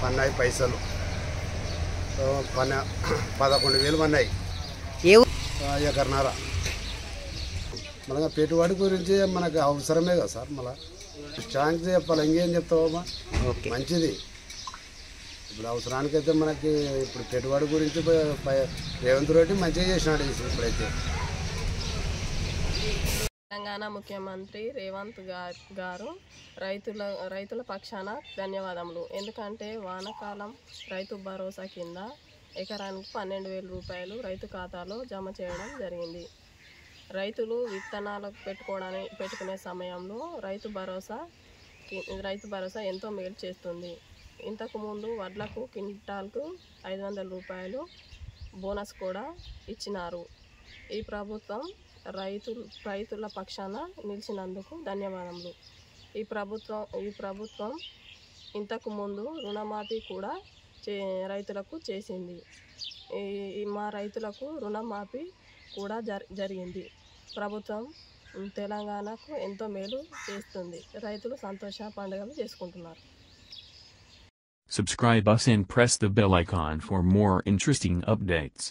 పన్నాయి పైసలు 11,000 పన్నాయి ఎకరన్నర. మనకు పెట్టుబడి గురించి మనకు అవసరమే కదా సార్. మళ్ళీ స్ట్రాంగ్ చెప్పాలి, ఇంకేం చెప్తావమ్మా. మంచిది. ఇప్పుడు అవసరానికైతే మనకి ఇప్పుడు పెట్టుబడి గురించి రేవంత్ రెడ్డి మంచిగా చేసినాడు ఇప్పుడైతే. తెలంగాణ ముఖ్యమంత్రి రేవంత్ గారు రైతుల పక్షాన ధన్యవాదములు. ఎందుకంటే వానాకాలం రైతు భరోసా కింద ఎకరానికి 12,000 రూపాయలు రైతు ఖాతాలో జమ చేయడం జరిగింది. రైతులు విత్తనాలు పెట్టుకునే సమయంలో రైతు భరోసా ఎంతో మేలు చేస్తుంది. ఇంతకుముందు వడ్లకు క్వింటాల్కు 500 రూపాయలు బోనస్ కూడా ఇచ్చినారు. ఈ ప్రభుత్వం రైతుల పక్షాన నిలిచినందుకు ధన్యవాదములు. ఈ ప్రభుత్వం ఇంతకుముందు రుణమాఫీ కూడా రైతులకు చేసింది. మా రైతులకు రుణమాఫీ కూడా జరిగింది. ప్రభుత్వం తెలంగాణకు ఎంతో మేలు చేస్తుంది. రైతులు సంతోష పండుగలు చేసుకుంటున్నారు. Subscribe us and press the bell icon for more interesting updates.